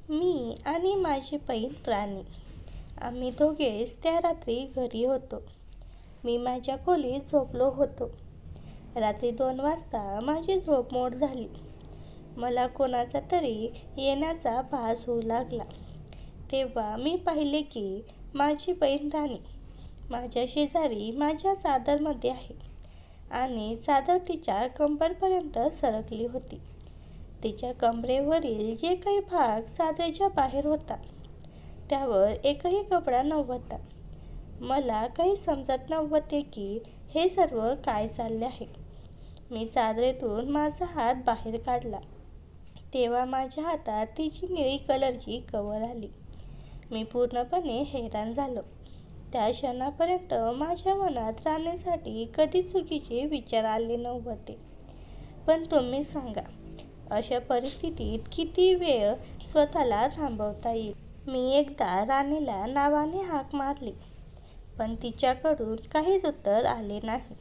मी आणि माझी बहीण राणी आम्ही दोघेच त्या रात्री घरी होतो. मी माझ्या खोलीत झोपलो होतो. रात्री 2 वाजता माझी झोप मोड झाली. मला कोणाचा तरी येण्याचा भास होऊ लागला. तेव्हा मी पाहिले की माझी बहीण राणी माझ्या शेजारी माझ्या चादरमध्ये आहे आणि चादर तिच्या कंबरपर्यंत सरकली होती. तिच्या कमरेवरील जे काही भाग चादरीच्या बाहेर होता त्यावर एकही कपडा नव्हता. मला काही समजत नव्हते की हे सर्व काय चालले आहे. मी चादरीतून माझा हात बाहेर काढला तेव्हा माझ्या हातात तिची निळी कलरची कवर आली. मी पूर्णपणे हैराण झालो. त्या क्षणापर्यंत माझ्या मनात राहण्यासाठी कधी चुकीचे विचार आले नव्हते. पण तुम्ही सांगा, अशा परिस्थितीत किती वेळ स्वतःला थांबवता येईल? मी एकदा राणीला नावाने हाक मारली, पण तिच्याकडून काहीच उत्तर आले नाही.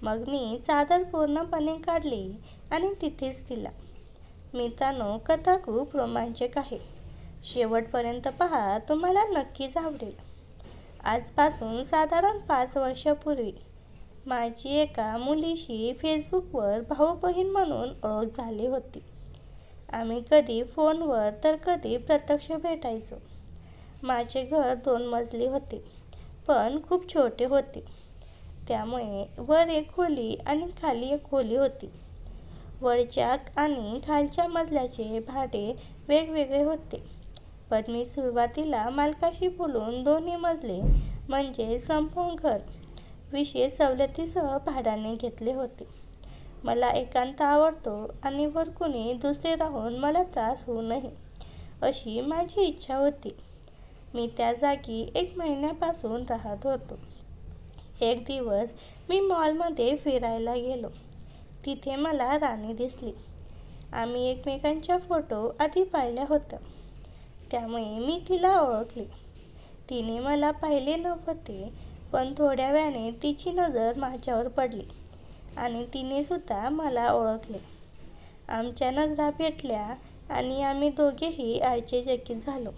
मग मी चादर पूर्णपणे काढली आणि तिथेच दिला. मित्रांनो, कथा खूप रोमांचक आहे. शेवटपर्यंत पहा, तुम्हाला नक्कीच आवडेल. आजपासून साधारण 5 वर्षापूर्वी माझी एका मुलीशी फेसबुकवर भाऊ-बहीण म्हणून ओळख झाली होती. आम्ही कधी फोनवर तर कधी प्रत्यक्ष भेटायचो. माझे घर 2 मजली होते, पण खूप छोटे होते. त्यामुळे वर एक खोली आणि खाली एक खोली होती. वरच्या आणि खालच्या मजल्याचे भाडे वेगवेगळे होते. पण मी सुरुवातीला मालकाशी बोलून दोन्ही मजले म्हणजे संपूर्ण घर विशेष सवलतीसह भाड्याने घेतले होते. मला एकांत आवडतो आणि वर कुणी दुसरे राहून मला त्रास होऊ नये अशी माझी इच्छा होती. मी त्या जागी 1 महिन्यापासून राहत होतो. एक दिवस मी मॉलमध्ये फिरायला गेलो. तिथे मला राणी दिसली. आम्ही एकमेकांच्या फोटो आधी पाहिल्या होत्या, त्यामुळे मी तिला ओळखले. तिने मला पाहिले नव्हते, पण थोड्या वेळाने तिची नजर माझ्यावर पडली आणि तिने सुद्धा मला ओळखले. आमच्या नजरा भेटल्या आणि आम्ही दोघेही आश्चर्यचकित झालो,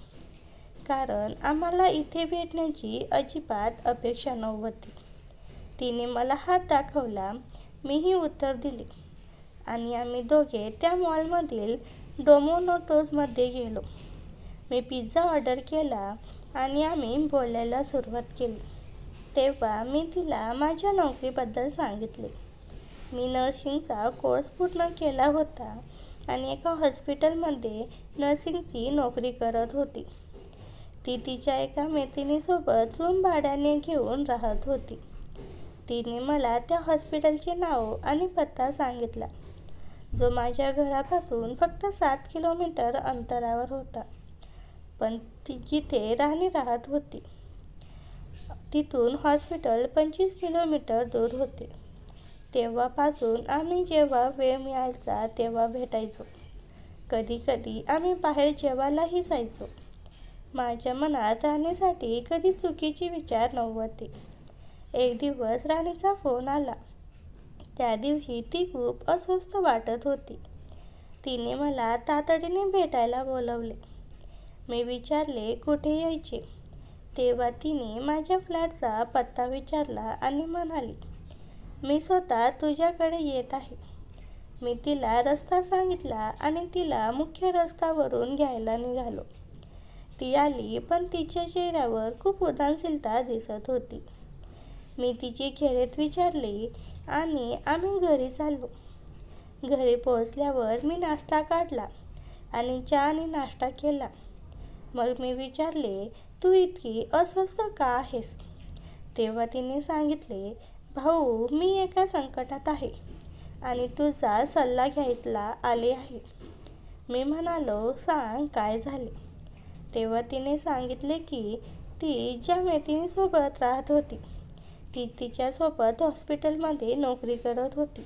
कारण आम्हाला इथे भेटण्याची अजिबात अपेक्षा नव्हती. तिने मला हात दाखवला, मीही उत्तर दिले आणि आम्ही दोघे त्या मॉलमधील डोमिनोजमध्ये गेलो. मी पिझ्झा ऑर्डर केला आणि आम्ही बोलायला सुरुवात केली. तेव्हा मी तिला माझ्या नोकरीबद्दल सांगितले. मी नर्सिंगचा कोर्स पूर्ण केला होता आणि एका हॉस्पिटलमध्ये नर्सिंगची नोकरी करत होती. ती तिच्या एका मैत्रिणीसोबत रूम भाड्याने घेऊन राहत होती. तिने मला त्या हॉस्पिटलचे नाव आणि पत्ता सांगितला, जो माझ्या घरापासून फक्त 7 किलोमीटर अंतरावर होता. पण जिथे राणी राहत होती तिथून हॉस्पिटल 25 किलोमीटर दूर होते. तेव्हापासून आम्ही जेव्हा वेळ मिळायचा तेव्हा भेटायचो. कधीकधी आम्ही बाहेर जेवायलाही जायचो. माझ्या मनात राणीसाठी कधी चुकीचे विचार नव्हते. एक दिवस राणीचा फोन आला. त्या दिवशी ती खूप अस्वस्थ वाटत होती. तिने मला तातडीने भेटायला बोलवले. मी विचारले कुठे यायचे. तेव्हा तिने माझ्या फ्लॅटचा पत्ता विचारला आणि म्हणाली, मी स्वतः तुझ्याकडे येत आहे. मी तिला रस्ता सांगितला आणि तिला मुख्य रस्त्यावरून घ्यायला निघालो. ती आली, पण तिच्या चेहऱ्यावर खूप उदासीनता दिसत होती. मी तिची खेरेत विचारले आणि आम्ही घरी चाललो. घरी पोहोचल्यावर मी नाश्ता काढला आणि चहा आणि नाश्ता केला. मग मी विचारले, तू इतकी अस्वस्थ का आहेस? तेव्हा तिने सांगितले, भाऊ, मी एका संकटात आहे आणि तुझा सल्ला घ्यायला आले आहे. मी म्हणालो, सांग काय झाले? तेव्हा तिने सांगितले की ती ज्या मैत्रिणीसोबत राहत होती ती तिच्यासोबत हॉस्पिटलमध्ये नोकरी करत होती.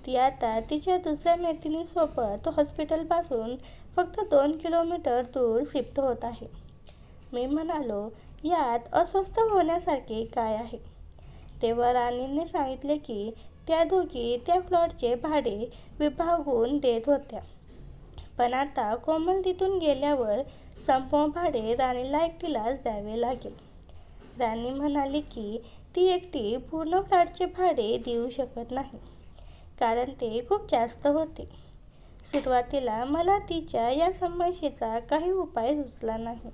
ती आता तिच्या दुसऱ्या मैत्रिणीसोबत हॉस्पिटलपासून फक्त 2 किलोमीटर दूर शिफ्ट होत आहे. मी म्हणालो, यात अस्वस्थ होण्यासारखे काय आहे? तेव्हा राणीने सांगितले की त्या दोघी त्या फ्लॅटचे भाडे विभागून देत होत्या. पण आता कोमल तिथून गेल्यावर संपूर्ण भाडे राणीला एकटीलाच द्यावे लागेल. राणी म्हणाली की ती एकटी पूर्ण फ्लॅटचे भाडे देऊ शकत नाही, कारण ते खूप जास्त होते. सुरुवातीला मला तिच्या या समस्येचा काही उपाय सुचला नाही,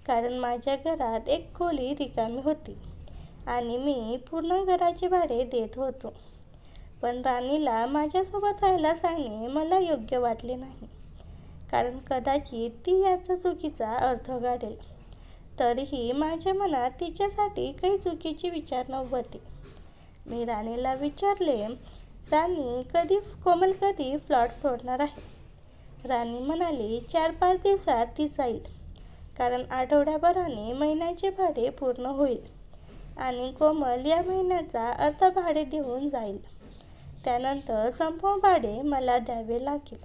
कारण माझ्या घरात एक खोली रिकामी होती आणि मी पूर्ण घराचे भाडे देत होतो. पण राणीला माझ्यासोबत राहायला सांगणे मला योग्य वाटले नाही, कारण कदाचित ती याचा चुकीचा अर्थ काढेल. तरीही माझ्या मनात तिच्यासाठी काही चुकीचे विचार नव्हते. मी राणीला विचारले, राणी, कोमल कधी फ्लॅट सोडणार आहे? राणी म्हणाली, 4-5 दिवसात ती जाईल, कारण आठवड्याभराने महिन्याचे भाडे पूर्ण होईल आणि कोमल या महिन्याचा अर्ध भाडे देऊन जाईल. त्यानंतर संपूर्ण भाडे मला द्यावे लागेल.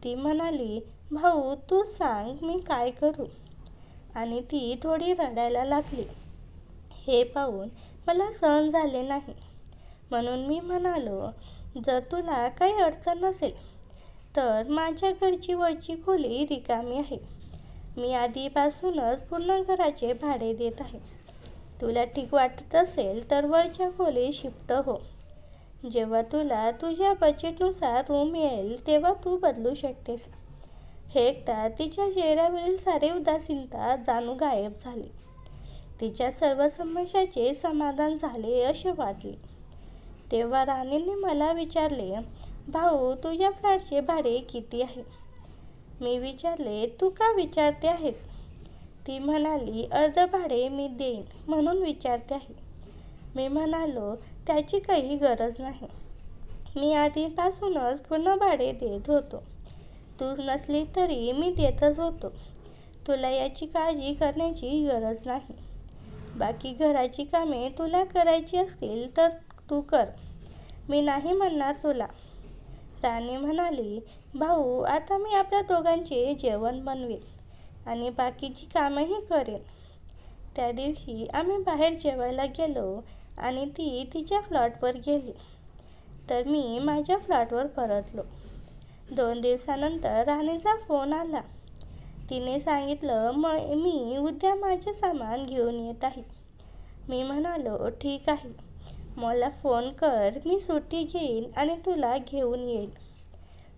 ती म्हणाली, भाऊ, तू सांग मी काय करू? आणि ती थोडी रडायला लागली. हे पाहून मला सहन झाले नाही, म्हणून मी म्हणालो, जर तुला काही अडचण नसेल तर माझ्या घरची वरची खोली रिकामी आहे. मी आधीपासूनच पूर्ण घराचे भाडे देत आहे. तुला ठीक वाटत असेल तर वरच्या खोलीत शिफ्ट हो. जेव्हा तुझ्या बजेटनुसार रूम येईल तेव्हा तू बदलू शकतेस. हे ऐकता तिच्या चेहऱ्यावरील सारी उदासीनता जाणू गायब झाली. तिच्या सर्व समस्यांचे समाधान झाले असे वाटले. तेव्हा राणीने मला विचारले, भाऊ, तुझ्या फ्लॅटचे भाडे किती आहे? मी विचारले, तू का विचारते आहेस? ती म्हणाली, अर्ध भाडे मी देईन म्हणून विचारते आहे. मी म्हणालो, त्याची काही गरज नाही. मी आधीपासूनच पूर्ण भाडे देत होतो. तू नसली तरी मी देतच होतो. तुला याची काळजी करण्याची गरज नाही. बाकी घराची कामे तुला करायची असतील तर तू कर. मी नाही म्हणणार तुला. राणी म्हणाली, भाऊ, आता मी आपल्या दोघांचे जेवण बनवेन आणि बाकीची कामंही करेन. त्या दिवशी आम्ही बाहेर जेवायला गेलो आणि ती तिच्या फ्लॅटवर गेली, तर मी माझ्या फ्लॅटवर परतलो. 2 दिवसानंतर राणीचा फोन आला. तिने सांगितलं, मी उद्या माझे सामान घेऊन येत आहे. मी म्हणालो, ठीक आहे, मला फोन कर, मी सुट्टी घेईन आणि तुला घेऊन येईन.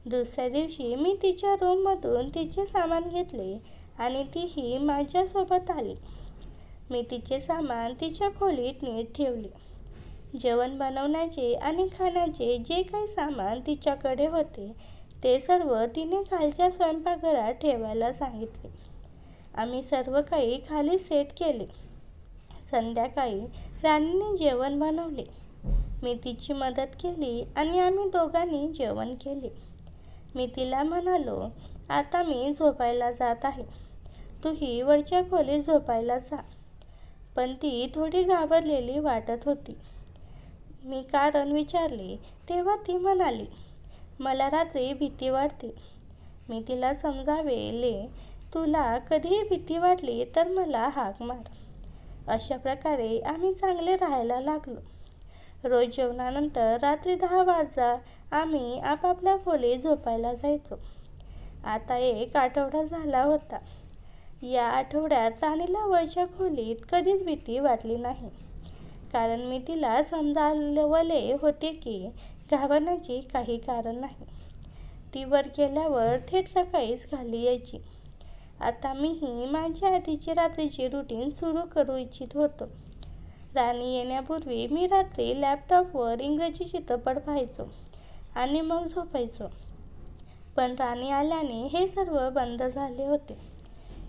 दुसऱ्या दिवशी मी तिच्या रूममधून तिचे सामान घेतले आणि तीही माझ्यासोबत आली. मी तिचे सामान तिच्या खोलीत नीट ठेवले. जेवण बनवण्याचे आणि खाण्याचे जे काही सामान तिच्याकडे होते ते सर्व तिने खालच्या स्वयंपाकघरात ठेवायला सांगितले. आम्ही सर्व काही खाली सेट केले. संध्याकाळी राणीने जेवण बनवले. मी तिची मदत केली आणि आम्ही दोघांनी जेवण केले. मी तिला म्हणालो, आता मी झोपायला जात आहे, तूही वरच्या खोलीत झोपायला जा. पण ती थोडी घाबरलेली वाटत होती. मी कारण विचारले तेव्हा ती म्हणाली, मला रात्री भीती वाटते. मी तिला समजावले, तुला कधीही भीती वाटली तर मला हाक मार. अशा प्रकारे आम्ही चांगले राहायला लागलो. रोज जेवणानंतर रात्री 10 वाजता आम्ही आपापल्या खोलीत झोपायला जायचो. आता 1 आठवडा झाला होता. या आठवड्यात राणीला वरच्या खोलीत कधीच भीती वाटली नाही, कारण मी तिला समजावले होते की घाबरण्याचे काही कारण नाही. ती वर गेल्यावर थेट सकाळीच खाली यायची. आता मीही माझ्या आधीचे रात्रीचे रुटीन सुरू करू इच्छित होतो. राणी येण्यापूर्वी मी रात्री लॅपटॉपवर इंग्रजी चित्रपट पाहायचो आणि मग झोपायचो. पण राणी आल्याने हे सर्व बंद झाले होते,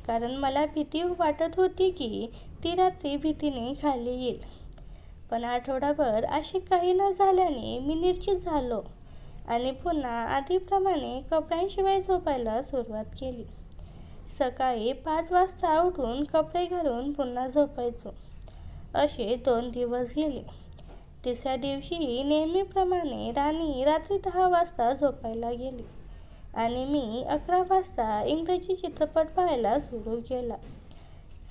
कारण मला भीती वाटत होती की ती रात्री भीतीने खाली येईल. पण आठवडाभर असे काही न झाल्याने मी निश्चित झालो आणि पुन्हा आधीप्रमाणे कपड्यांशिवाय झोपायला सुरुवात केली. सकाळी 5 वाजता उठून कपडे घालून पुन्हा झोपायचो. असे 2 दिवस गेले. तिसऱ्या दिवशीही नेहमीप्रमाणे राणी रात्री 10 वाजता झोपायला गेली आणि मी 11 वाजता इंग्रजी चित्रपट पाहायला सुरू केला.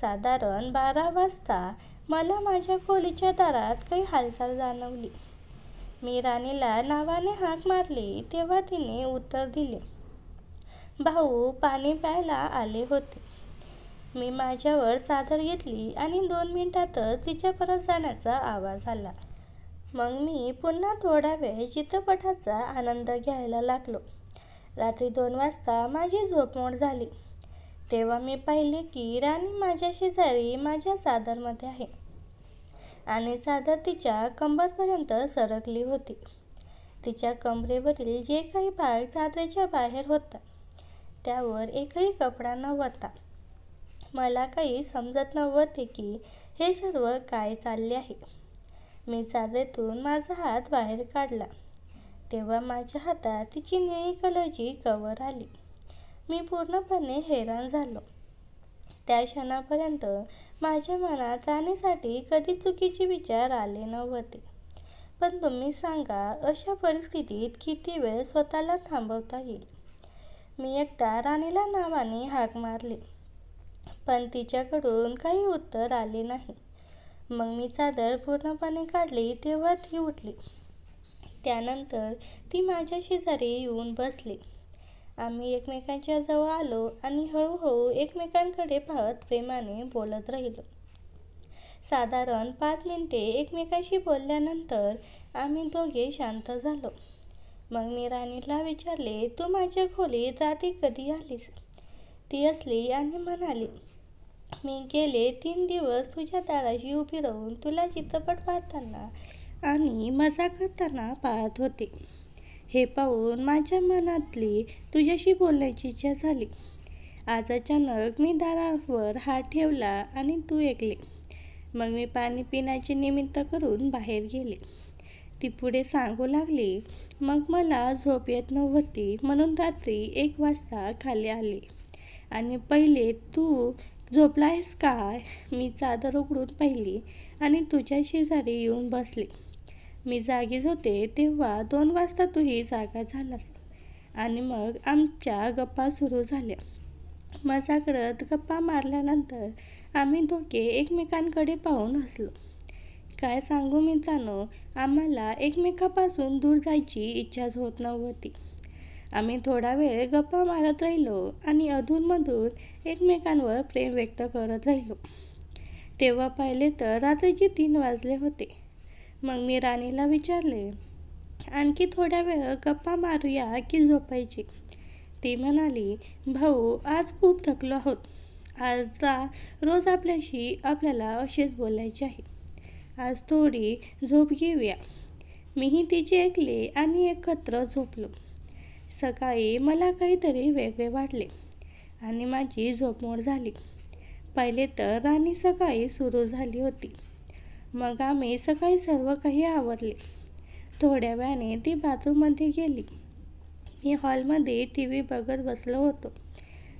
साधारण 12 वाजता मला माझ्या खोलीच्या दारात काही हालचाल जाणवली. मी राणीला नावाने हाक मारली तेव्हा तिने उत्तर दिले. भाऊ पाणी प्यायला आले होते. मी माझ्यावर चादर घेतली आणि 2 मिनिटातच तिच्या परत जाण्याचा आवाज आला. मग मी पुन्हा थोडा वेळ चित्रपटाचा आनंद घ्यायला लागलो. रात्री 2 वाजता माझी झोपमोड झाली. तेव्हा मी पाहिले की राणी माझ्या शेजारी माझ्या चादरमध्ये आहे आणि चादर तिच्या कंबरपर्यंत सरकली होती. तिच्या कमरेवरील जे काही भाग चादरीच्या बाहेर होता त्यावर एकही कपडा नव्हता. मला काही समजत नव्हते की हे सर्व काय चालले आहे. मी चादरीतून माझा हात बाहेर काढला तेव्हा माझ्या हातात तिची निळी कलरची कवर आली. मी पूर्णपणे हैराण झालो. त्या क्षणापर्यंत माझ्या मनात राणीसाठी कधी चुकीचे विचार आले नव्हते. पण तुम्ही सांगा, अशा परिस्थितीत किती वेळ स्वतःला थांबवता येईल? मी एकदा राणीला नावाने हाक मारली, पण तिच्याकडून काही उत्तर आले नाही. मग मी चादर पूर्णपणे काढली तेव्हा ती उठली. त्यानंतर ती माझ्या शेजारी येऊन बसली. आम्ही एकमेकांच्या जवळ आलो आणि हळूहळू एकमेकांकडे पाहत प्रेमाने बोलत राहिलो. साधारण 5 मिनिटे एकमेकांशी बोलल्यानंतर आम्ही दोघे शांत झालो. मग मी राणीला विचारले, तू माझ्या खोलीत रात्री कधी आलीस? ती हसली आणि म्हणाली, मी गेले 3 दिवस तुझ्या दाराशी उभी राहून तुला चित्रपट पाहताना आणि मजा करताना पाहत होते. हे पाहून माझ्या मनातली तुझ्याशी बोलण्याची इच्छा झाली. आज अचानक मी दारावर हात ठेवला आणि तू ऐकले. मग मी पाणी पिण्याचे निमित्त करून बाहेर गेले. ती पुढे सांगू लागली, मग मला झोप येत नव्हती म्हणून रात्री 1 वाजता खाली आले आणि पहिले तू झोपला आहेस काय? मी चादर उघडून पाहिली आणि तुझ्या शेजारी येऊन बसले. मी जागीच होते तेव्हा 2 वाजता तूही जागा झालास आणि मग आमच्या गप्पा सुरू झाल्या. मजा करत गप्पा मारल्यानंतर आम्ही दोघे एकमेकांकडे पाहून हसलो. काय सांगू मित्रांनो, आम्हाला एकमेकांपासून दूर जायची इच्छाच होत नव्हती. आम्ही थोडा वेळ गप्पा मारत राहिलो आणि अधूनमधून एकमेकांवर प्रेम व्यक्त करत राहिलो. तेव्हा पाहिले तर रात्रीचे 3 वाजले होते. मग मी राणीला विचारले, आणखी थोड्या वेळ गप्पा मारूया की झोपायची? ती म्हणाली, भाऊ आज खूप थकलो आहोत. आता रोज आपल्याला असेच बोलायचे आहे. आज थोडी झोप घेऊया. मीही तिचे ऐकले आणि एकत्र झोपलो. सकाळी मला काहीतरी वेगळे वाटले आणि माझी झोपमोड झाली. पहिले तर राणी सकाळी सुरू झाली होती. मग आम्ही सकाळी सर्व काही आवरले. थोड्या वेळाने ती बाथरूममध्ये गेली. मी हॉलमध्ये TV बघत बसलो होतो.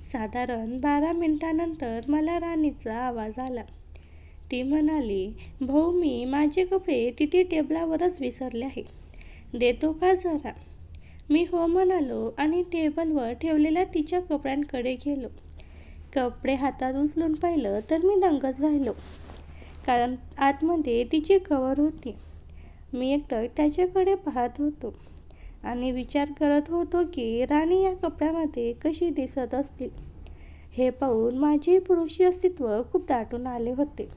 साधारण 12 मिनिटांनंतर मला राणीचा आवाज आला. ती म्हणाली, भाऊ मी माझे कपडे तिथे टेबलावरच विसरले आहे. देतो का जरा? मी हो म्हणालो आणि टेबलवर ठेवलेल्या तिच्या कपड्यांकडे गेलो. कपडे हातात उचलून पाहिलं तर मी दंगच राहिलो, कारण आतमध्ये तिची कवर होती. मी एकटक त्याच्याकडे पाहत होतो आणि विचार करत होतो की राणी या कपड्यामध्ये कशी दिसत असतील. हे पाहून माझे पुरुषी अस्तित्व खूप दाटून आले होते.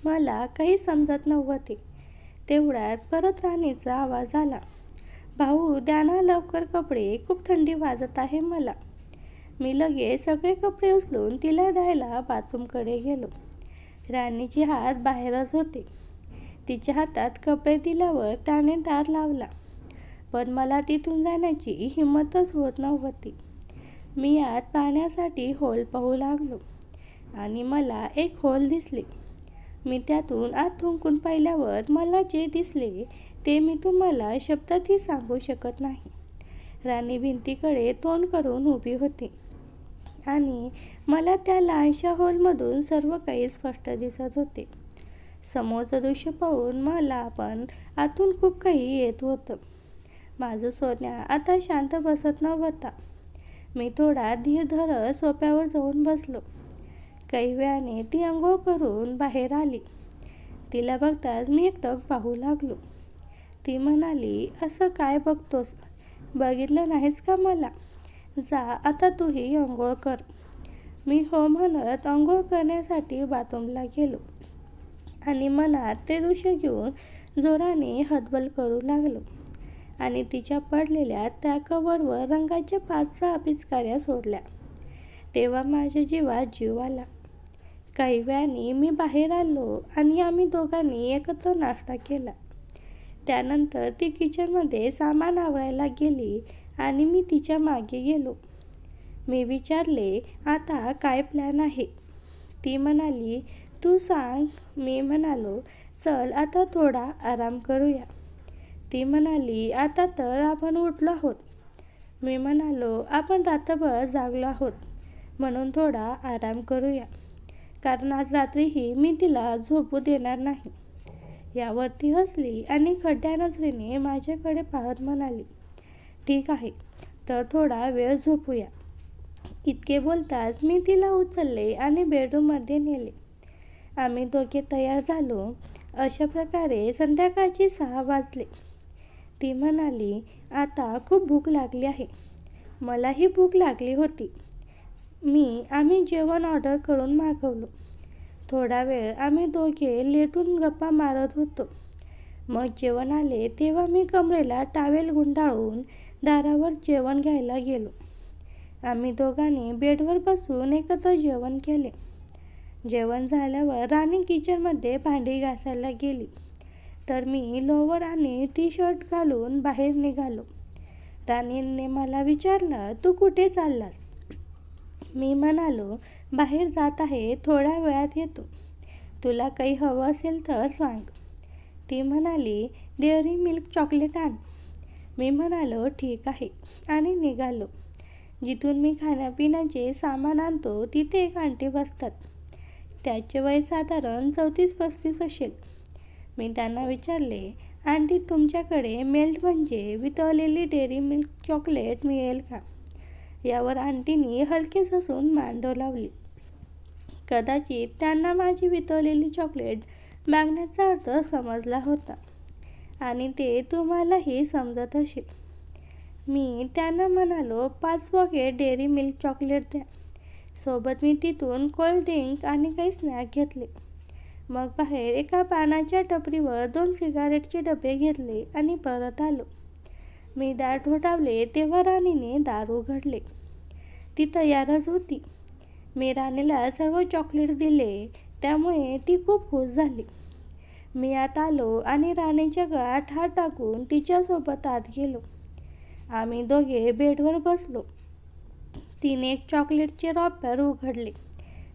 मला काही समजत नव्हते. तेवढ्यात परत राणीचा आवाज आला, भाऊ द्या ना लवकर कपडे, खूप थंडी वाजत आहे मला. मी लगेच सगळे कपडे उचलून तिला द्यायला बाथरूमकडे गेलो. राणीचे हात बाहेरच होते. तिच्या हातात कपडे दिल्यावर त्याने दार लावला, पण मला तिथून जाण्याची हिंमतच होत नव्हती. मी आत पाहण्यासाठी होल पाहू लागलो आणि मला एक होल दिसले. मी त्यातून आत थुंकून पाहिल्यावर मला जे दिसले ते मी तुम्हाला शब्दातही सांगू शकत नाही. राणी भिंतीकडे तोंड करून उभी होती आणि मला त्या लहानशा हॉलमधून सर्व काही स्पष्ट दिसत होते. समोरचं दृश्य पाहून मला पण आतून खूप काही येत होतं. माझं सोन्या आता शांत बसत नव्हता. मी थोडा धीर धरत सोफ्यावर जाऊन बसलो. काही वेळाने ती अंघोळ करून बाहेर आली. तिला बघताच मी एकटक पाहू लागलो. ती म्हणाली, असं काय बघतोस? बघितलं नाहीस का मला? जा आता तूही अंघोळ कर. मी हो म्हणत अंघोळ करण्यासाठी बाथरूमला गेलो आणि मनात ते दृश्य घेऊन जोराने हतबल करू लागलो आणि तिच्या पडलेल्या त्या कव्हरवर रंगाच्या 5-6 पिचकाऱ्या सोडल्या. तेव्हा माझ्या जीवात जीव आला. काही वेळाने मी बाहेर आलो आणि आम्ही दोघांनी एकत्र नाश्ता केला. त्यानंतर ती किचनमध्ये सामान आवरायला गेली आणि मी तिच्या मागे गेलो. मी विचारले, आता काय प्लॅन आहे? ती म्हणाली, तू सांग. मी म्हणालो, चल आता थोडा आराम करूया. ती म्हणाली, आता तर आपण उठलो आहोत. मी म्हणालो, आपण रात्रभर जागलो आहोत म्हणून थोडा आराम करूया, कारण आज रात्रीही मी तिला झोपू देणार नाही. यावर ती हसली आणि खड्ड्या नजरेने माझ्याकडे पाहत म्हणाली, ठीक आहे, तर थोडा वेळ झोपूया. इतके बोलताच मी तिला उचलले आणि बेडरूममध्ये नेले. आम्ही दोघे तयार झालो. अशा प्रकारे संध्याकाळचे 6 वाजले. ती म्हणाली, आता खूप भूक लागली आहे. मलाही भूक लागली होती. आम्ही जेवण ऑर्डर करून मागवलो. थोडा वेळ आम्ही दोघे लेटून गप्पा मारत होतो. मग जेवण आले तेव्हा मी कमरेला टॉवेल गुंडाळून दारावर जेवण घ्यायला गेलो. आम्ही दोघांनी बेडवर बसून एकत्र जेवण केले. जेवण झाल्यावर राणी किचनमध्ये भांडी घासायला गेली, तर मी लोअर आणि टी-शर्ट घालून बाहेर निघालो. राणीने मला विचारलं, तू कुठे चाललास? मी म्हणालो, बाहेर जात आहे, थोड्या वेळात येतो. तुला काही हवं असेल तर सांग. ती म्हणाली, डेअरी मिल्क चॉकलेट आण. मी म्हणालो, ठीक आहे, आणि निघालो. जिथून मी खाण्यापिण्याचे सामान आणतो तिथे एक आंटी बसतात. त्याचे वय साधारण 34-35 असेल. मी त्यांना विचारले, आंटी, तुमच्याकडे मेल्ट म्हणजे वितळलेली डेअरी मिल्क चॉकलेट मिळेल का? यावर आंटीनी हलकेच हसून मान डोलावली. कदाचित त्यांना माझी वितळलेली चॉकलेट मागण्याचा अर्थ समजला होता आणि ते तुम्हालाही समजत असेल. मी त्यांना म्हणालो, 5 पॉकेट डेअरी मिल्क चॉकलेट द्या. सोबत मी तिथून कोल्ड ड्रिंक आणि काही स्नॅक घेतले. मग बाहेर एका पानाच्या टपरीवर 2 सिगारेटचे डबे घेतले आणि परत आलो. मी दार ठोठावले तेव्हा राणीने दार उघडले. ती तयारच होती. मी राणीला सर्व चॉकलेट दिले, त्यामुळे ती खूप खुश झाली. मी आत आलो आणि राणीच्या गळ्यात हात टाकून तिच्यासोबत आत गेलो. आम्ही दोघे बेडवर बसलो. तिने एक चॉकलेटचे रॉपर उघडले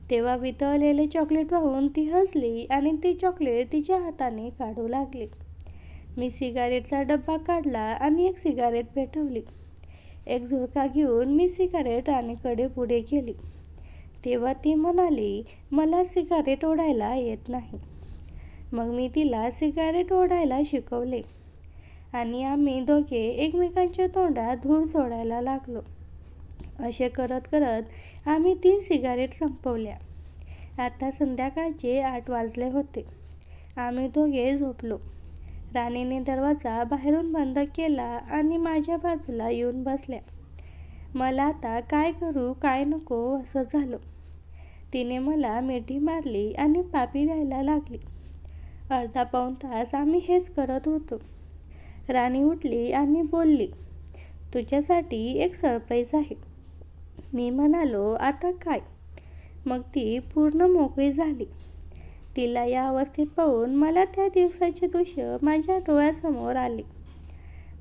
तेव्हा वितळलेले चॉकलेट पाहून ती हसली आणि ते चॉकलेट तिच्या हाताने काढू लागली. मी सिगारेटचा डब्बा काढला आणि एक सिगारेट पेटवली. एक झुरका घेऊन मी सिगारेट राणीकडे पुढे केली. तेव्हा ती म्हणाली, मला सिगारेट ओढायला येत नाही. मग मी तिला सिगारेट ओढायला शिकवले आणि आम्ही दोघे एकमेकांच्या तोंडात धूर सोडायला लागलो. असे करत करत आम्ही 3 सिगारेट संपवल्या. आता संध्याकाळचे 8 वाजले होते. आम्ही दोघे झोपलो. राणीने दरवाजा बाहेरून बंद केला आणि माझ्या बाजूला येऊन बसल्या. मला आता काय करू काय नको असं झालं. तिने मला मिठी मारली आणि पापी द्यायला लागली. अर्धा-पाऊण तास आम्ही हेच करत होतो. राणी उठली आणि बोलली, तुझ्यासाठी एक सरप्राईज आहे. मी म्हणालो, आता काय? मग ती पूर्ण मोकळी झाली. तिला या अवस्थेत पाहून मला त्या दिवसाचे दृश्य माझ्या डोळ्यासमोर आले.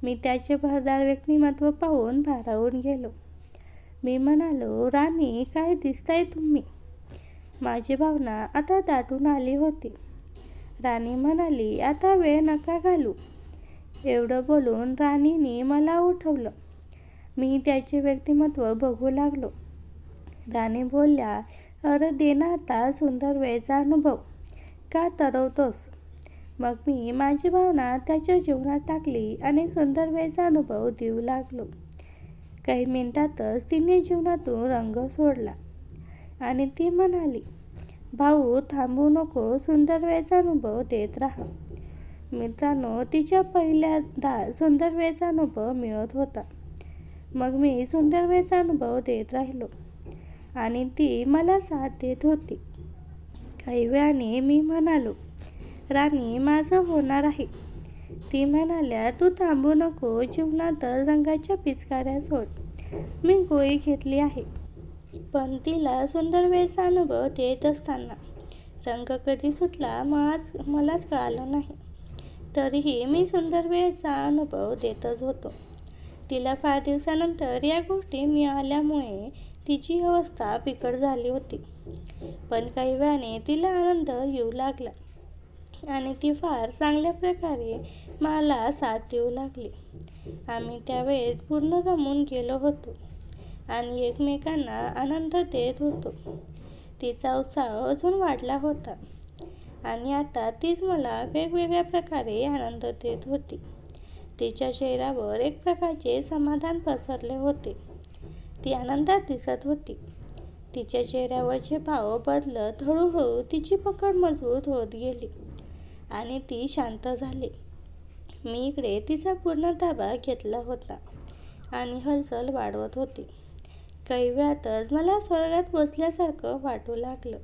मी त्याचे भरदार व्यक्तिमत्व पाहून भारावून गेलो. मी म्हणालो, राणी, काय दिसताय तुम्ही? माझी भावना आता दाटून आली होती. राणी म्हणाली, आता वेळ नका घालू. एवढं बोलून राणीने मला उठवलं. मी त्याचे व्यक्तिमत्व बघू लागलो. राणी बोलल्या, अरे दे ना आता सुंदर वेळचा अनुभव, का तरवतोस? मग मी माझी भावना त्याच्या जीवनात टाकली आणि सुंदर वेळचा अनुभव देऊ लागलो. काही मिनिटातच तिने जीवनातून रंग सोडला आणि ती म्हणाली, भाऊ थांबू नको, सुंदर वेळचा अनुभव देत राहा. मित्रांनो, तिच्या पहिल्यांदा सुंदर वेळचा अनुभव मिळत होता. मग मी सुंदर वेळचा अनुभव देत राहिलो आणि ती मला साथ देत होती. काही वेळाने मी म्हणालो, राणी, माझं होणार आहे. ती म्हणाल्या, तू थांबू नको, जीवनात रंगाच्या पिचकाऱ्या सोड. मी गोळी घेतली आहे. पण तिला सुंदर वेळचा अनुभव देत असताना रंग कधी सुटला मलाच कळालं नाही. तरीही मी सुंदर वेळचा अनुभव देतच होतो. तिला फार दिवसानंतर या गोष्टी मिळाल्यामुळे तिची अवस्था बिकट झाली होती. पण काही वेळाने तिला आनंद येऊ लागला आणि ती फार चांगल्या प्रकारे मला साथ देऊ लागली. आम्ही त्यावेळेस पूर्ण रमून गेलो होतो आणि एकमेकांना आनंद देत होतो. तिचा उत्साह अजून वाढला होता आणि आता तीच मला वेगवेगळ्या प्रकारे आनंद देत होती. तिच्या चेहऱ्यावर एक प्रकारचे समाधान पसरले होते. ती आनंदात दिसत होती. तिच्या चेहऱ्यावरचे भाव बदलत हळूहळू तिची पकड मजबूत होत गेली आणि ती शांत झाली. मी इकडे तिचा पूर्ण ताबा घेतला होता आणि हालचाल वाढवत होती. काही वेळातच मला स्वर्गात बसल्यासारखं वाटू लागलं.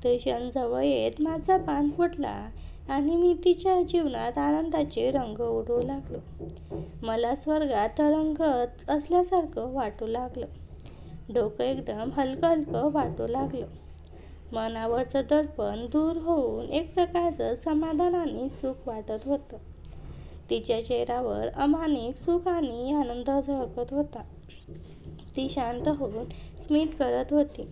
ते क्षण जवळ येत माझा बांध फुटला आणि मी तिच्या जीवनात आनंदाचे रंग उडवू लागलो. मला स्वर्गात तरंगत असल्यासारखं वाटू लागलं. डोकं एकदम हलकं हलकं वाटू लागलं. मनावरचं दडपण दूर होऊन एक प्रकारचं समाधान आणि सुख वाटत होतं. तिच्या चेहऱ्यावर अमानिक सुख आणि आनंद झळकत होता. ती शांत होऊन स्मित करत होती.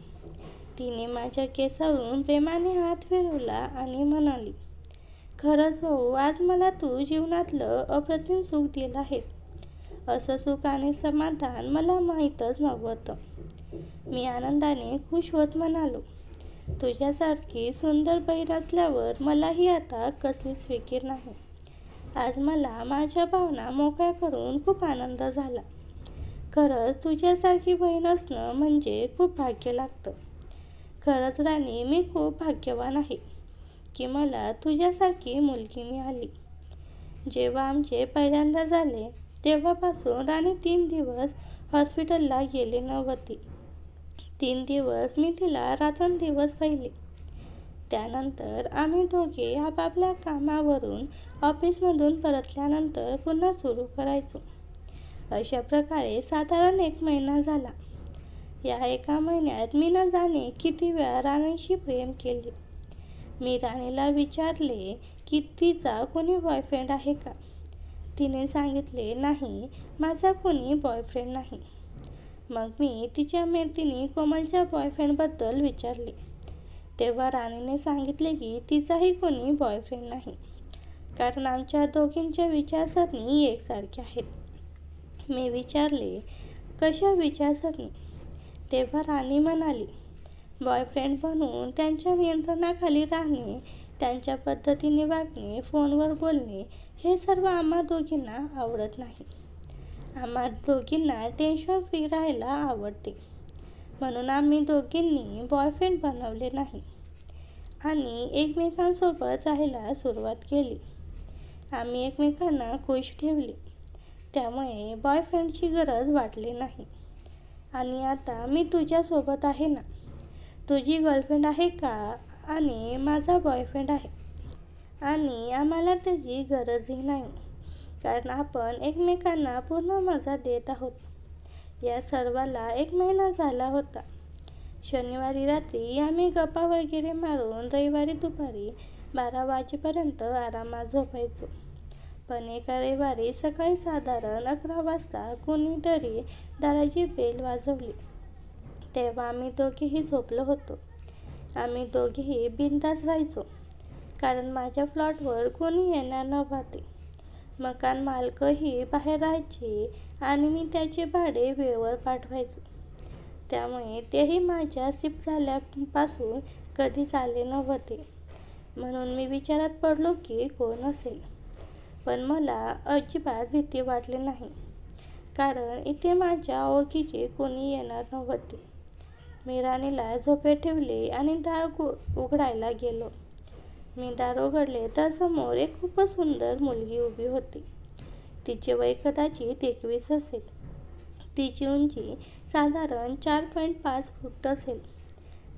तिने माझ्या केसावरून प्रेमाने हात फिरवला आणि म्हणाली, खरंच भाऊ, आज मला तू जीवनातलं अप्रतिम सुख दिलं आहेस. असं सुख आणि समाधान मला माहीतच नव्हतं. मी आनंदाने खुश होत म्हणालो, तुझ्यासारखी सुंदर बहीण असल्यावर मलाही आता कसलीच फिकीर नाही. आज मला माझ्या भावना मोकळ्या करून खूप आनंद झाला. खरंच तुझ्यासारखी बहीण असणं म्हणजे खूप भाग्य लागतं. खरंच राणी, मी खूप भाग्यवान आहे की मला तुझ्यासारखी मुलगी मिळाली. जेव्हा आमचे पहिल्यांदा झाले तेव्हापासून राणी 3 दिवस हॉस्पिटलला गेली नव्हती. 3 दिवस मी तिला रात्रंदिवस पाहिले. त्यानंतर आम्ही दोघे आपापल्या कामावरून ऑफिसमधून परतल्यानंतर पुन्हा सुरू करायचो. अशा प्रकारे साधारण 1 महिना झाला. या 1 महिन्यात मी न जाणे किती वेळा राणीशी प्रेम केले. मी राणीला विचारले की तिचा कोणी बॉयफ्रेंड आहे का. तिने सांगितले, नाही, माझा कोणी बॉयफ्रेंड नाही. मग मी तिच्या मैत्रिणी कोमलच्या बॉयफ्रेंडबद्दल विचारले. तेव्हा राणीने सांगितले की तिचाही कोणी बॉयफ्रेंड नाही, कारण आमच्या दोघींच्या विचारसरणी एकसारख्या आहेत. मी विचारले, कशा विचारसरणी? तेव्हा राणी म्हणाली, बॉयफ्रेंड बनून त्यांच्या नियंत्रणाखाली राहणे, त्यांच्या पद्धतीने वागणे, फोनवर बोलणे, हे सर्व आम्हा दोघींना आवडत नाही. आम्हा दोघींना टेन्शन फ्री राहायला आवडते. म्हणून आम्ही दोघींनी बॉयफ्रेंड बनवले नाही आणि एकमेकांसोबत राहायला सुरुवात केली. आम्ही एकमेकांना खुश ठेवले. त्यामुळे बॉयफ्रेंडची गरज वाटली नाही. आणि आता मी तुझ्यासोबत आहे ना. तुझी गर्लफ्रेंड आहे का? आणि माझा बॉयफ्रेंड आहे आणि आम्हाला त्याची गरजही नाही, कारण आपण एकमेकांना पूर्ण मजा देत आहोत. या सर्वाला 1 महिना झाला होता. शनिवारी रात्री आम्ही गप्पा वगैरे मारून रविवारी दुपारी 12 वाजेपर्यंत आरामात झोपायचो. पण एका रविवारी सकाळी साधारण 11 वाजता कोणीतरी दाराची बेल वाजवली. तेव्हा आम्ही दोघेही झोपलो होतो. आम्ही दोघेही बिनधास्त राहायचो, कारण माझ्या फ्लॅटवर कोणी येणार नव्हते. मकान मालकही बाहेर राहायचे आणि मी त्याचे भाडे वेळेवर पाठवायचो. त्यामुळे तेही माझ्या शिफ्ट झाल्यापासून कधीच आले नव्हते. म्हणून मी विचारात पडलो की कोण असेल. पण मला अजिबात भीती वाटली नाही, कारण इथे माझ्या ओळखीचे कोणी येणार नव्हते. मी राणीला झोपेत ठेवले आणि दार उघडायला गेलो. मी दार उघडले तर समोर एक खूपच सुंदर मुलगी उभी होती. तिचे वय कदाचित 21 असेल. तिची उंची साधारण 4.5 फूट असेल.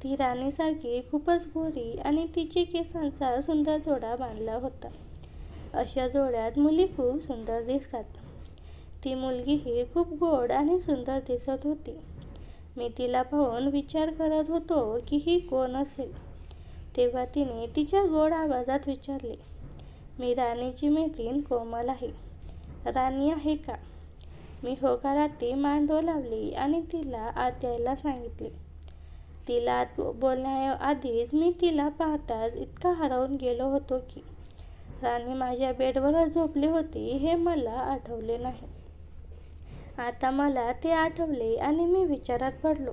ती राणीसारखी खूपच गोरी आणि तिची केसांचा सुंदर जोडा बांधला होता. अशा जोड्यात मुली खूप सुंदर दिसतात. ती मुलगीही खूप गोड आणि सुंदर दिसत होती. मी तिला पाहून विचार करत होतो की ही कोण असेल. तेव्हा तिने तिच्या गोड आवाजात विचारले, मी राणीची मैत्रीण कोमल आहे. राणी आहे का? मी होकारार्थी मान डोलावली आणि तिला आत यायला सांगितले. तिला आत बोलण्याआधीच मी तिला पाहताच इतका हरवून गेलो होतो की राणी माझ्या बेडवरच झोपली होती हे मला आठवले नाही. आता मला ते आठवले आणि मी विचारात पडलो.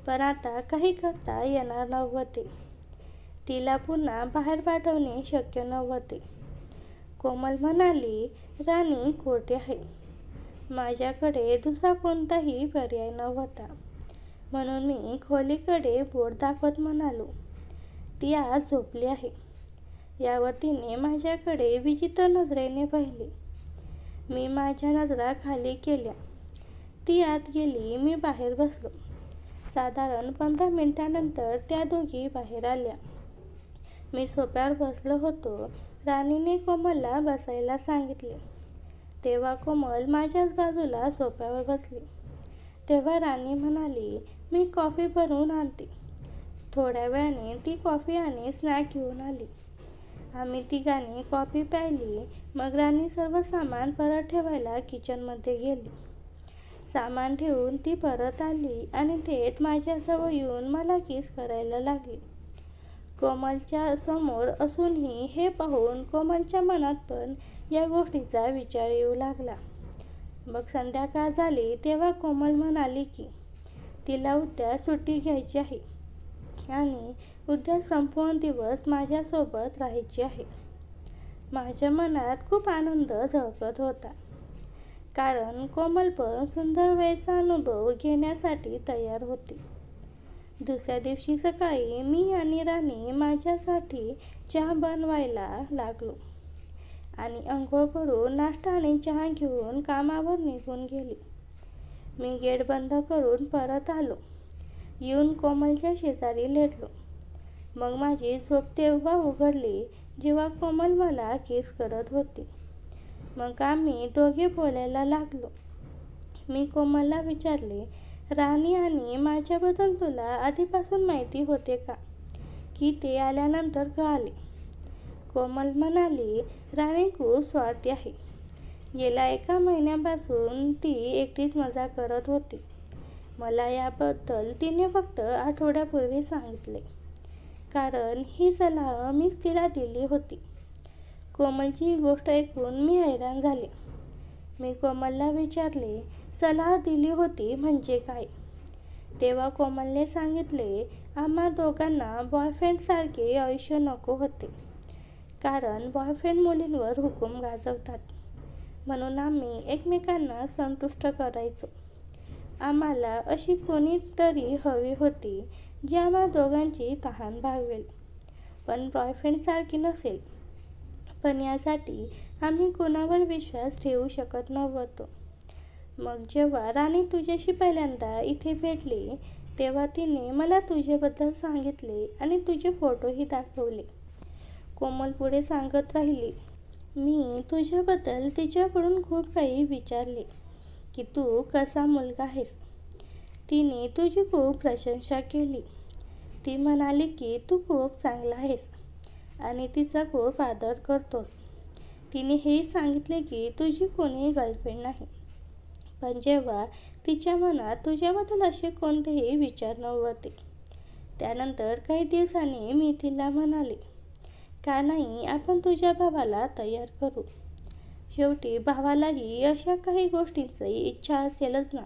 पण आता काही करता येणार नव्हते. तिला पुन्हा बाहेर पाठवणे शक्य नव्हते. कोमल म्हणाली, राणी खोटे आहे. माझ्याकडे दुसरा कोणताही पर्याय नव्हता. म्हणून मी खोलीकडे बोट दाखवत म्हणालो, ती आज झोपली आहे. यावर तिने माझ्याकडे विचित्र नजरेने पाहिले. मी माझ्या नजरा खाली केल्या. ती आत गेली. मी बाहेर बसलो. साधारण 15 मिनिटांनंतर त्या दोघी बाहेर आल्या. मी सोफ्यावर बसलो होतो. राणीने कोमलला बसायला सांगितले. तेव्हा कोमल माझ्याच बाजूला सोफ्यावर बसली. तेव्हा राणी म्हणाली, मी कॉफी बनवून आणते. थोड्या वेळाने ती कॉफी आणि स्नॅक घेऊन आली. आम्ही तिघांनी कॉफी प्यायली. मग राणी सर्व सामान परत ठेवायला किचनमध्ये गेली. सामान ठेवून ती परत आली आणि थेट माझ्याजवळ येऊन मला किस करायला लागली. कोमलच्या समोर असूनही हे पाहून कोमलच्या मनात पण या गोष्टीचा विचार येऊ लागला. मग संध्याकाळ झाली तेव्हा कोमल म्हणाली की तिला उद्या सुट्टी घ्यायची आहे आणि उद्या संपूर्ण दिवस माझ्यासोबत राहायची आहे. माझ्या मनात खूप आनंद झळकत होता. कारण कोमल पण सुंदर वेळेचा अनुभव घेण्यासाठी तयार होती. दुसऱ्या दिवशी सकाळी मी आणि राणी माझ्यासाठी चहा बनवायला लागलो आणि अंघोळ करून नाश्ता आणि चहा घेऊन कामावर निघून गेली. मी गेट बंद करून परत आलो. येऊन कोमलच्या शेजारी लेटलो. मग माझी झोप तेव्हा उघडली जेव्हा कोमल मला किस करत होती. मग आम्ही दोघे बोलायला लागलो. मी कोमलला विचारले, राणी आणि माझ्याबद्दल तुला आधीपासून माहिती होते का, की ते आल्यानंतर कळाले? कोमल म्हणाली, राणी खूप स्वार्थी आहे. गेल्या 1 महिन्यापासून ती एकटीच मजा करत होती. मला याबद्दल तिने फक्त आठवड्यापूर्वी सांगितले. कारण ही सलाह मीच तिला दिली होती. कोमलची ही गोष्ट ऐकून मी हैराण झाले. मी कोमलला विचारले, सलाह दिली होती म्हणजे काय? तेव्हा कोमलने सांगितले, आम्हा दोघांना बॉयफ्रेंडसारखे आयुष्य नको होते. कारण बॉयफ्रेंड मुलींवर हुकूम गाजवतात. म्हणून आम्ही एकमेकांना संतुष्ट करायचो. आम्हाला अशी कोणीतरी हवी होती जी आम्हा दोघांची तहान भागवेल, पण बॉयफ्रेंडसारखी नसेल. पण यासाठी आम्ही कोणावर विश्वास ठेवू शकत नव्हतो. मग जेव्हा राणी तुझ्याशी पहिल्यांदा इथे भेटली तेव्हा तिने मला तुझ्याबद्दल सांगितले आणि तुझे फोटोही दाखवले. कोमल पुढे सांगत राहिली, मी तुझ्याबद्दल तिच्याकडून खूप काही विचारले की तू कसा मुलगा आहेस. तिने तुझी खूप प्रशंसा केली. ती म्हणाली की तू खूप चांगला आहेस आणि तिचा खूप आदर करतोस. तिने हेही सांगितले की तुझी कोणी गर्लफ्रेंड नाही. पण जेव्हा तिच्या मनात तुझ्याबद्दल असे कोणतेही विचार नव्हते. त्यानंतर काही दिवसांनी मी तिला म्हणाले, का नाही आपण तुझ्या भावाला तयार करू. शेवटी भावालाही अशा काही गोष्टींची इच्छा असेलच ना.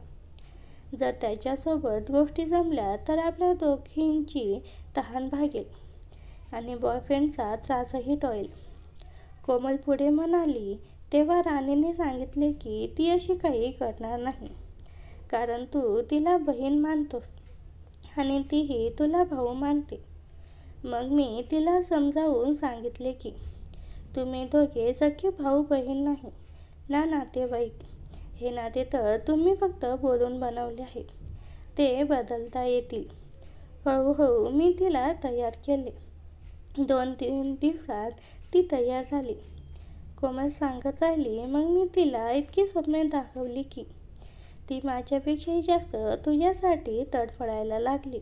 जर त्याच्यासोबत गोष्टी जमल्या तर आपल्या दोघींची तहान भागेल आणि बॉयफ्रेंडचा त्रासही टळेल. कोमल पुढे म्हणाली. तेव्हा राणीने सांगितले की ती अशी काही करणार नाही. कारण तू तिला बहीण मानतोस आणि तीही तुला भाऊ मानते. मग मी तिला समजावून सांगितले की तुम्ही दोघे सख्खे भाऊ बहीण नाही ना नातेवाईक. हे नाते तर तुम्ही फक्त बोलून बनवले आहेत, ते बदलता येतील. हळूहळू मी तिला तयार केले. 2-3 दिवसात ती तयार झाली. कोमल सांगत राहिली, मग मी तिला इतकी स्वप्ने दाखवली की ती माझ्यापेक्षाही जास्त तुझ्यासाठी तडफडायला लागली.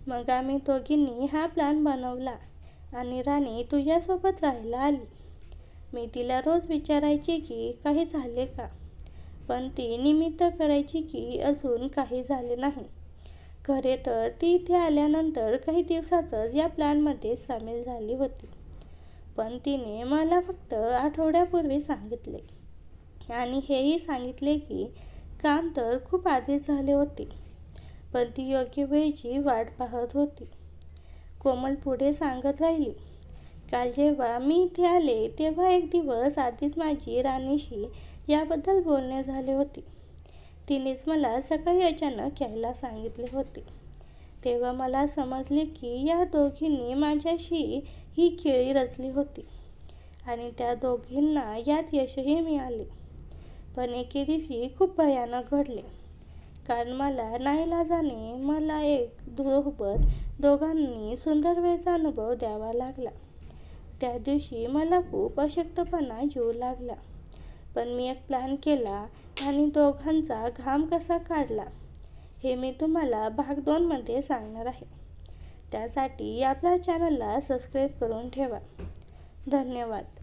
मग आम्ही दोघींनी हा प्लॅन बनवला आणि राणी तुझ्यासोबत राहायला आली. मी तिला रोज विचारायची की काही झाले का, पण ती निमित्त करायची की अजून काही झाले नाही. खरे तर ती इथे आल्यानंतर काही दिवसातच या प्लॅनमध्ये सामील झाली होती. पण तिने मला फक्त आठवड्यापूर्वी सांगितले आणि हेही सांगितले की काम तर खूप आधीच झाले होते, पण ती योग्य वेळेची वाट पाहत होती. कोमल पुढे सांगत राहिली, काल जेव्हा मी इथे आले तेव्हा एक दिवस आधीच माझी राणीशी याबद्दल बोलणे झाले होते. तिनेच मला सकाळी अचानक यायला सांगितले होते. तेव्हा मला समजले की या दोघींनी माझ्याशी ही खेळी रचली होती आणि त्या दोघींना यात यशही मिळाले. पण एके दिवशी खूप भयानक घडले, कारण मला नाईलाजाने मला एक सोबत दोघांनी सुंदर वेळचा अनुभव द्यावा लागला. त्या दिवशी मला खूप अशक्तपणा येऊ लागला, पण मी एक प्लॅन केला आणि दोघांचा घाम कसा काढला हे मी तुम्हाला भाग 2 मध्ये सांगणार आहे. त्यासाठी आपल्या चॅनलला सबस्क्राईब करून ठेवा. धन्यवाद.